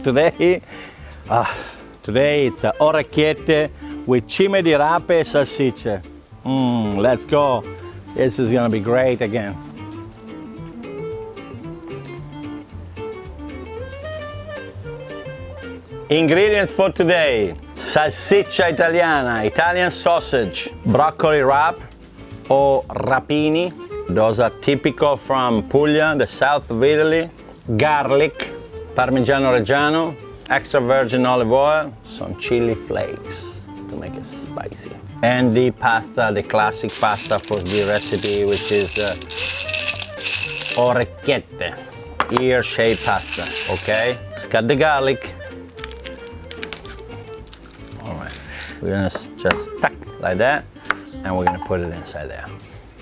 Today, today it's a orecchiette with cime di rape e salsiccia. Let's go. This is gonna be great again. Ingredients for today: salsiccia italiana, Italian sausage, broccoli wrap or rapini. Those are typical from Puglia, the south of Italy. Garlic, Parmigiano Reggiano, extra virgin olive oil, some chili flakes to make it spicy. And the pasta, the classic pasta for the recipe, which is orecchiette, ear-shaped pasta, okay? Let's cut the garlic. All right, we're gonna just tuck like that, and we're gonna put it inside there.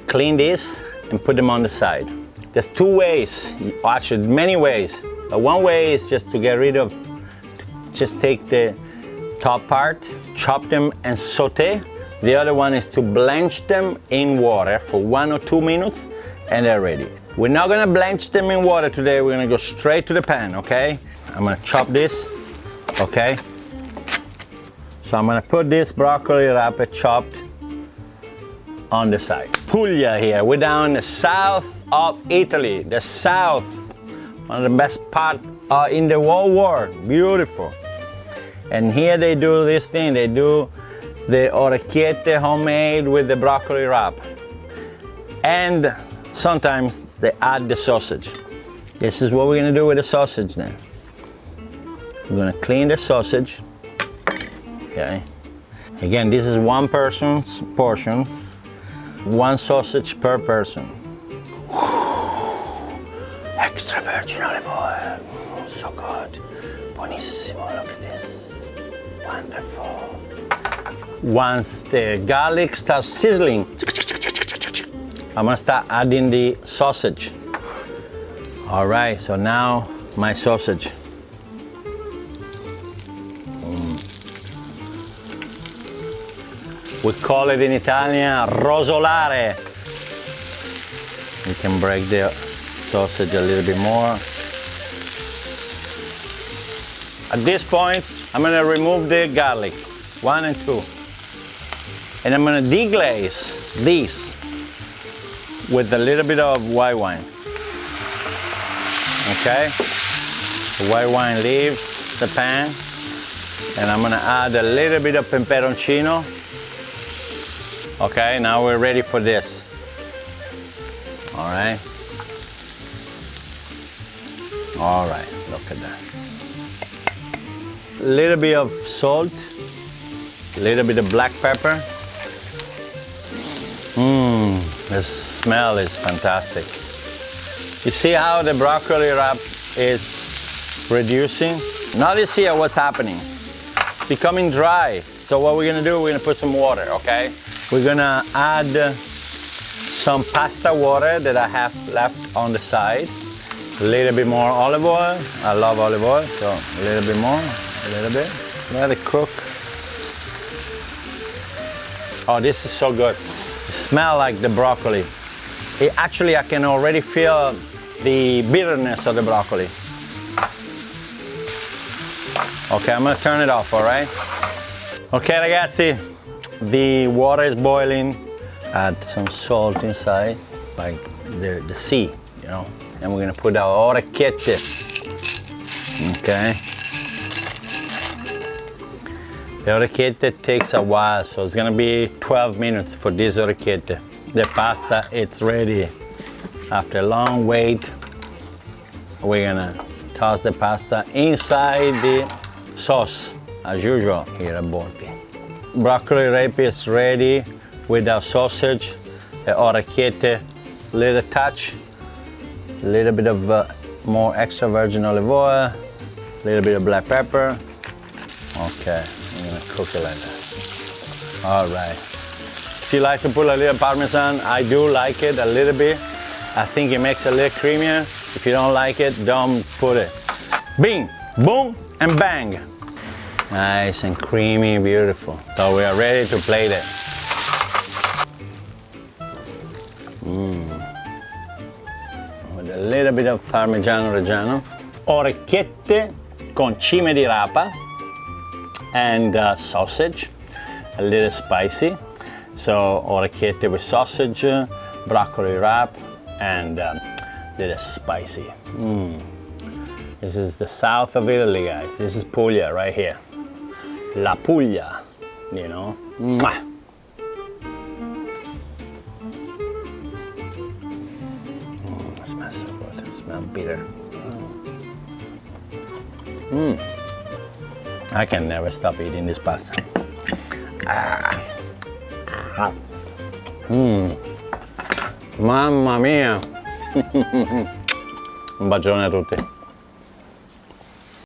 Clean this and put them on the side. There's two ways, actually many ways, but one way is just to get rid of, just take the top part, chop them and saute. The other one is to blanch them in water for 1 or 2 minutes and they're ready. We're not gonna blanch them in water today, we're gonna go straight to the pan, okay? I'm gonna chop this, okay? So I'm gonna put this broccoli wrap chopped on the side. Puglia here, we're down in the south of Italy, the south, one of the best parts in the whole world, beautiful. And here they do this thing, they do the orecchiette homemade with the broccoli wrap. And sometimes they add the sausage. This is what we're gonna do with the sausage then. We're gonna clean the sausage, okay? Again, this is one person's portion, one sausage per person. Extra virgin olive oil, so good, buonissimo, look at this, wonderful. Once the garlic starts sizzling, I'm gonna start adding the sausage. All right, so now my sausage. We call it in Italian rosolare. You can break the sausage a little bit more. At this point, I'm gonna remove the garlic, 1 and 2. And I'm gonna deglaze these with a little bit of white wine. Okay? The white wine leaves the pan. And I'm gonna add a little bit of peperoncino. Okay, now we're ready for this. All right. All right, look at that. A little bit of salt, a little bit of black pepper. The smell is fantastic. You see how the broccoli wrap is reducing? Notice here what's happening. It's becoming dry. So what we're gonna do, we're gonna put some water, okay? We're gonna add some pasta water that I have left on the side. A little bit more olive oil. I love olive oil, so a little bit more, a little bit. Let it cook. Oh, this is so good. It smells like the broccoli. Actually, I can already feel the bitterness of the broccoli. Okay, I'm gonna turn it off, all right? Okay, ragazzi, the water is boiling. Add some salt inside, like the sea, you know. And we're gonna put our orecchiette. Okay. The orecchiette takes a while, so it's gonna be 12 minutes for this orecchiette. The pasta, it's ready. After a long wait, we're gonna toss the pasta inside the sauce, as usual here at Borti. Broccoli rape is ready with our sausage, the orecchiette, little touch, a little bit of more extra virgin olive oil, a little bit of black pepper. Okay, I'm gonna cook it like that. All right. If you like to put a little Parmesan, I do like it a little bit. I think it makes it a little creamier. If you don't like it, don't put it. Bing, boom, and bang. Nice and creamy, beautiful. So we are ready to plate it. With a little bit of Parmigiano Reggiano. orecchiette con cime di rapa and sausage, a little spicy. So orecchiette with sausage, broccoli wrap, and little spicy. This is the south of Italy, guys. This is Puglia right here. La Puglia, you know. Mwah. It smells so good. It smells bitter. I can never stop eating this pasta. Mamma mia! Un bacione a tutti.